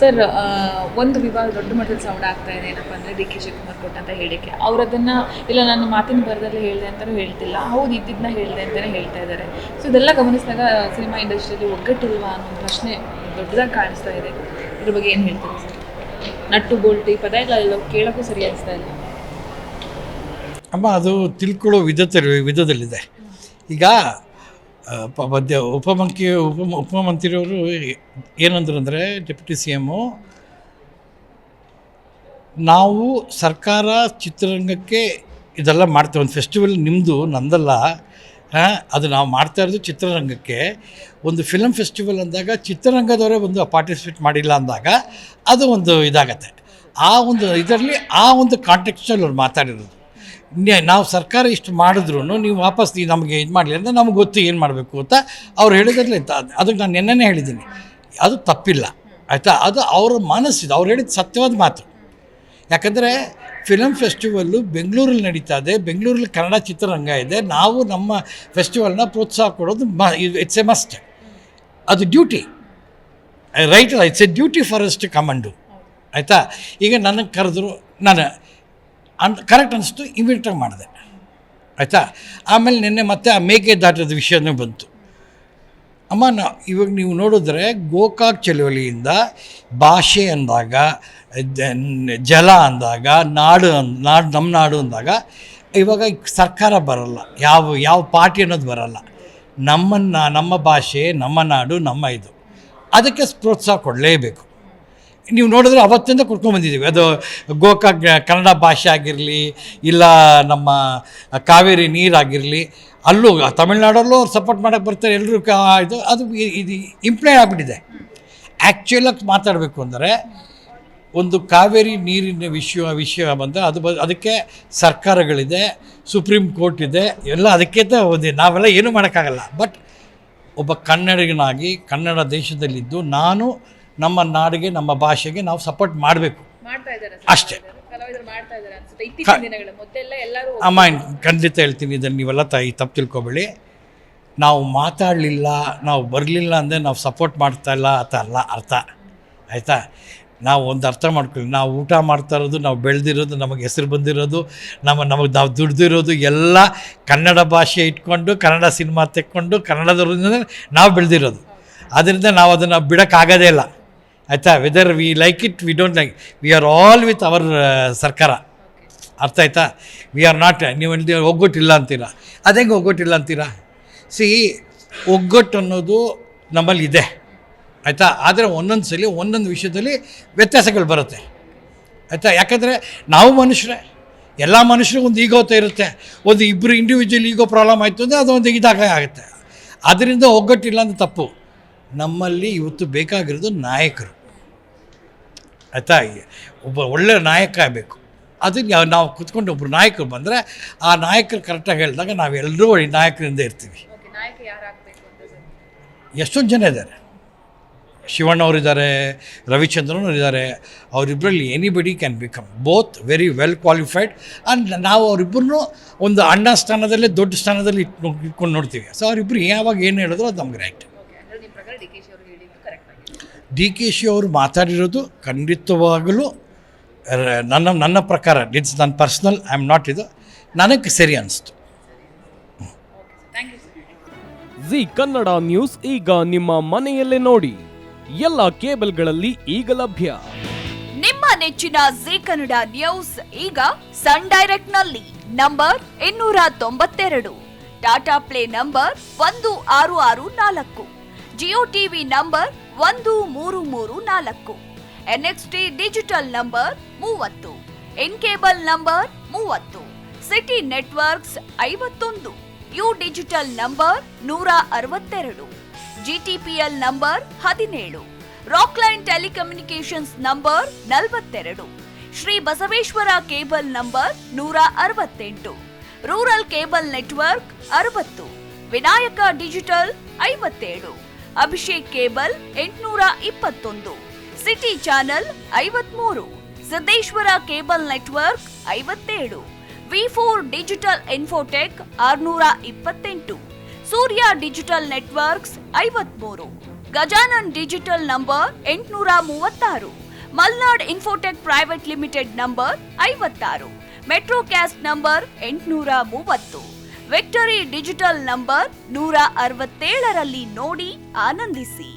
Sir, ಒಂದು ವಿವಾದ ದೊಡ್ಡ ಮಟ್ಟದಲ್ಲಿ ಸೌಂಡ್ ಆಗ್ತಾ ಇದೆ. ಏನಪ್ಪ ಅಂದರೆ ಡಿ ಕೆ ಶಿವಕುಮಾರ್ ಕೊಟ್ಟಂತ ಹೇಳಿಕೆ, ಅವರದನ್ನು ಇಲ್ಲ ನಾನು ಮಾತಿನ ಬರದಲ್ಲಿ ಹೇಳಿದೆ ಅಂತಲೂ ಹೇಳ್ತಿಲ್ಲ, ಹೌದು ಇದ್ದಿದ್ದನ್ನ ಹೇಳಿದೆ ಅಂತಲೇ ಹೇಳ್ತಾ ಇದ್ದಾರೆ. ಸೊ ಇದೆಲ್ಲ ಗಮನಿಸಿದಾಗ ಸಿನಿಮಾ ಇಂಡಸ್ಟ್ರಿಯಲ್ಲಿ ಒಗ್ಗಟ್ಟಿಲ್ವಾ ಅನ್ನೋ ಒಂದು ಪ್ರಶ್ನೆ ದೊಡ್ಡದಾಗಿ ಕಾಣಿಸ್ತಾ ಇದೆ. ಇದ್ರ ಬಗ್ಗೆ ಏನು ಹೇಳ್ತೀರಿ ಸರ್? ನಟ್ಟು ಬೋಲ್ಟ್ ಈ ಪದ ಎಲ್ಲ ಕೇಳೋಕ್ಕೂ ಸರಿ ಅನಿಸ್ತಾ ಇಲ್ಲ. ಅಮ್ಮ, ಅದು ತಿಳ್ಕೊಳ್ಳೋ ವಿಧದಲ್ಲಿದೆ. ಈಗ ಉಪಮಂತ್ರಿಯವರು ಏನಂದ್ರು ಅಂದರೆ, ಡೆಪ್ಯೂಟಿ ಸಿ ಎಮ್ಮು, ನಾವು ಸರ್ಕಾರ ಚಿತ್ರರಂಗಕ್ಕೆ ಇದೆಲ್ಲ ಮಾಡ್ತೇವೆ, ಒಂದು ಫೆಸ್ಟಿವಲ್ ನಿಮ್ಮದು ನಂದಲ್ಲ, ಅದು ನಾವು ಮಾಡ್ತಾ ಇರೋದು ಚಿತ್ರರಂಗಕ್ಕೆ. ಒಂದು ಫಿಲಮ್ ಫೆಸ್ಟಿವಲ್ ಅಂದಾಗ ಚಿತ್ರರಂಗದವರೇ ಒಂದು ಪಾರ್ಟಿಸಿಪೇಟ್ ಮಾಡಿಲ್ಲ ಅಂದಾಗ ಅದು ಒಂದು ಇದಾಗತ್ತೆ. ಆ ಒಂದು ಇದರಲ್ಲಿ ಆ ಒಂದು ಕಾಂಟೆಕ್ಸ್ಟಲ್ಲಿ ಅವ್ರು ಮಾತಾಡಿರೋದು. ನಾವು ಸರ್ಕಾರ ಇಷ್ಟು ಮಾಡಿದ್ರು ನೀವು ವಾಪಸ್ ನಮಗೆ ಇದು ಮಾಡಲಿ ಅಂದರೆ ನಮ್ಗೆ ಗೊತ್ತು ಏನು ಮಾಡಬೇಕು ಅಂತ ಅವ್ರು ಹೇಳಿದ್ರಲ್ಲೇ. ಅದಕ್ಕೆ ನಾನು ನೆನ್ನೆನೇ ಹೇಳಿದ್ದೀನಿ, ಅದು ತಪ್ಪಿಲ್ಲ ಆಯಿತಾ. ಅದು ಅವರ ಮನಸ್ಸಿದೆ, ಅವ್ರು ಹೇಳಿದ ಸತ್ಯವಾದ ಮಾತು. ಯಾಕಂದರೆ ಫಿಲಮ್ ಫೆಸ್ಟಿವಲ್ಲು ಬೆಂಗಳೂರಲ್ಲಿ ನಡೀತಾ ಇದೆ, ಬೆಂಗಳೂರಲ್ಲಿ ಕನ್ನಡ ಚಿತ್ರರಂಗ ಇದೆ, ನಾವು ನಮ್ಮ ಫೆಸ್ಟಿವಲ್ನ ಪ್ರೋತ್ಸಾಹ ಕೊಡೋದು ಇಟ್ಸ್ ಎ ಮಸ್ಟ್, ಅದು ಡ್ಯೂಟಿ, ರೈಟ್ ಅಲ್ಲ, it's a duty for us to come and do, ಆಯಿತಾ. ಈಗ ನನಗೆ ಕರೆದ್ರು, ನಾನು ಕರೆಕ್ಟ್ ಅನಿಸ್ತು, ಇಮಿಡಿಯೇಟಾಗಿ ಮಾಡಿದೆ, ಆಯಿತಾ. ಆಮೇಲೆ ನಿನ್ನೆ ಮತ್ತೆ ಆ ಮೇಕೆದಾಟದ ವಿಷಯನೇ ಬಂತು. ಅಮ್ಮ, ಇವಾಗ ನೀವು ನೋಡಿದ್ರೆ ಗೋಕಾಕ್ ಚಳವಳಿಯಿಂದ ಭಾಷೆ ಅಂದಾಗ, ಜಲ ಅಂದಾಗ, ನಾಡು ನಮ್ಮ ನಾಡು ಅಂದಾಗ ಇವಾಗ ಸರ್ಕಾರ ಬರೋಲ್ಲ, ಯಾವ ಪಾರ್ಟಿ ಅನ್ನೋದು ಬರೋಲ್ಲ. ನಮ್ಮ ಭಾಷೆ, ನಮ್ಮ ನಾಡು, ನಮ್ಮ ಇದು, ಅದಕ್ಕೆ ಪ್ರೋತ್ಸಾಹ ಕೊಡಲೇಬೇಕು. ನೀವು ನೋಡಿದ್ರೆ ಅವತ್ತಿಂದ ಕೊಡ್ಕೊಂಡ್ಬಂದಿದ್ದೀವಿ. ಅದು ಗೋಕಾಕ್ ಕನ್ನಡ ಭಾಷೆ ಆಗಿರಲಿ, ಇಲ್ಲ ನಮ್ಮ ಕಾವೇರಿ ನೀರಾಗಿರಲಿ, ಅಲ್ಲೂ ತಮಿಳ್ನಾಡಲ್ಲೂ ಅವ್ರು ಸಪೋರ್ಟ್ ಮಾಡೋಕ್ಕೆ ಬರ್ತಾರೆ ಎಲ್ಲರೂ. ಅದು ಇಂಪ್ಲೈಡ್ ಆಗಿಬಿಟ್ಟಿದೆ. ಆ್ಯಕ್ಚುಲಾಗಿ ಮಾತಾಡಬೇಕು ಅಂದರೆ, ಒಂದು ಕಾವೇರಿ ನೀರಿನ ವಿಷಯ ಬಂದರೆ ಅದಕ್ಕೆ ಸರ್ಕಾರಗಳಿದೆ, ಸುಪ್ರೀಂ ಕೋರ್ಟ್ ಇದೆ, ಎಲ್ಲ ಅದಕ್ಕೆ ನಾವೆಲ್ಲ ಏನೂ ಮಾಡೋಕ್ಕಾಗಲ್ಲ. ಬಟ್ ಒಬ್ಬ ಕನ್ನಡಿಗನಾಗಿ ಕನ್ನಡ ದೇಶದಲ್ಲಿದ್ದು ನಾನು ನಮ್ಮ ನಾಡಿಗೆ, ನಮ್ಮ ಭಾಷೆಗೆ ನಾವು ಸಪೋರ್ಟ್ ಮಾಡಬೇಕು ಅಷ್ಟೇ. ಅಮ್ಮ, ಖಂಡಿತ ಹೇಳ್ತೀನಿ, ಇದನ್ನು ನೀವೆಲ್ಲ ತಪ್ಪು ತಿಳ್ಕೊಬೇಡಿ. ನಾವು ಮಾತಾಡಲಿಲ್ಲ, ನಾವು ಬರಲಿಲ್ಲ ಅಂದರೆ ನಾವು ಸಪೋರ್ಟ್ ಮಾಡ್ತಾಯಿಲ್ಲ ಅಂತ ಅಲ್ಲ ಅರ್ಥ, ಆಯಿತಾ. ನಾವು ಒಂದು ಅರ್ಥ ಮಾಡ್ಕೊಳ್ಳಿ, ನಾವು ಊಟ ಮಾಡ್ತಾ ಇರೋದು, ನಾವು ಬೆಳೆದಿರೋದು, ನಮಗೆ ಹೆಸರು ಬಂದಿರೋದು, ನಮಗೆ ನಾವು ದುಡ್ದಿರೋದು ಎಲ್ಲ ಕನ್ನಡ ಭಾಷೆ ಇಟ್ಕೊಂಡು, ಕನ್ನಡ ಸಿನಿಮಾ ತೆಕ್ಕೊಂಡು, ಕನ್ನಡದವ್ರಿಂದ ನಾವು ಬೆಳೆದಿರೋದು. ಆದ್ದರಿಂದ ನಾವು ಅದನ್ನು ಬಿಡೋಕ್ಕಾಗೋದೇ ಇಲ್ಲ, ಆಯಿತಾ. Whether we like it, we don't like, we are all with our ಸರ್ಕಾರ, ಅರ್ಥ ಆಯ್ತಾ. ವಿ ಆರ್ ನಾಟ್, ನೀವು ಒಗ್ಗಟ್ಟಿಲ್ಲ ಅಂತೀರಾ, ಅದೇಂಗೆ ಒಗ್ಗಟ್ಟಿಲ್ಲ ಅಂತೀರಾ? ಒಗ್ಗಟ್ಟು ಅನ್ನೋದು ನಮ್ಮಲ್ಲಿ ಇದೆ, ಆಯಿತಾ. ಆದರೆ ಒಂದೊಂದು ಸಲ ಒಂದೊಂದು ವಿಷಯದಲ್ಲಿ ವ್ಯತ್ಯಾಸಗಳು ಬರುತ್ತೆ, ಆಯಿತಾ. ಯಾಕಂದರೆ ನಾವು ಮನುಷ್ಯರೇ, ಎಲ್ಲ ಮನುಷ್ಯರಿಗೂ ಒಂದು ಈಗೋತ ಇರುತ್ತೆ. ಒಂದು ಇಬ್ಬರು ಇಂಡಿವಿಜುವಲ್ ಈಗೋ ಪ್ರಾಬ್ಲಮ್ ಆಯಿತು ಅಂದರೆ ಅದೊಂದು ಆಗುತ್ತೆ. ಅದರಿಂದ ಒಗ್ಗಟ್ಟಿಲ್ಲ ಅಂದರೆ ತಪ್ಪು. ನಮ್ಮಲ್ಲಿ ಇವತ್ತು ಬೇಕಾಗಿರೋದು ನಾಯಕರು, ಆಯಿತಾ. ಒಬ್ಬ ಒಳ್ಳೆಯ ನಾಯಕ ಆಗಬೇಕು. ಅದಕ್ಕೆ ನಾವು ಕುತ್ಕೊಂಡು ಒಬ್ಬರು ನಾಯಕರು ಬಂದರೆ ಆ ನಾಯಕರು ಕರೆಕ್ಟಾಗಿ ಹೇಳಿದಾಗ ನಾವೆಲ್ಲರೂ ನಾಯಕರಿಂದ ಇರ್ತೀವಿ. ಎಷ್ಟೊಂದು ಜನ ಇದ್ದಾರೆ, ಶಿವಣ್ಣವರಿದ್ದಾರೆ, ರವಿಚಂದ್ರನ್ ಇದ್ದಾರೆ. ಅವರಿಬ್ಬರಲ್ಲಿ anybody can become both very well qualified. And ನಾವು ಅವರಿಬ್ಬರನ್ನೂ ಒಂದು ಅಣ್ಣ ಸ್ಥಾನದಲ್ಲೇ ದೊಡ್ಡ ಸ್ಥಾನದಲ್ಲಿ ಇಟ್ಕೊಂಡು ನೋಡ್ತೀವಿ. ಸೊ ಅವರಿಬ್ಬರು ಯಾವಾಗ ಏನು ಹೇಳಿದ್ರು ಅದು ನಮ್ಗೆ ರೈಟ್. ಡಿ ಕೆ ಶಿ ಅವರು ಮಾತಾಡಿರೋದು ಖಂಡಿತವಾಗಲೂ ನನ್ನ ಪ್ರಕಾರ ಇಟ್ಸ್ ನನ್ನ ಪರ್ಸ್ನಲ್, ಐ ಆಮ್ ನಾಟ್, ಇದು ನನಗೆ ಸರಿ ಅನಿಸ್ತು. ಜಿ ಕನ್ನಡ ನ್ಯೂಸ್ ಈಗ ನಿಮ್ಮ ಮನೆಯಲ್ಲೇ ನೋಡಿ, ಎಲ್ಲ ಕೇಬಲ್ಗಳಲ್ಲಿ ಈಗ ಲಭ್ಯ. ನಿಮ್ಮ ನೆಚ್ಚಿನ ಜಿ ಕನ್ನಡ ನ್ಯೂಸ್ ಈಗ ಸನ್ ಡೈರೆಕ್ಟ್ ನಲ್ಲಿ number 292, Tata Play number 1664, Jio TV number 1334, NXT digital number 30, N cable number 30, city networks 51, U digital number 162, GTPL number 17, Rockline telecommunications number 42, Shri Basaveshwara cable number 168, rural cable network 60, Vinayaka digital 57, Abhishek cable 821, city channel 53, Siddeshwara cable network 57, ವಿ4 digital infotech 628, Surya digital networks 53, Gajanan digital number 836, Malnad infotech private limited number 56, Metrocast number 830, Victory digital number 167ರಲ್ಲಿ ನೋಡಿ ಆನಂದಿಸಿ.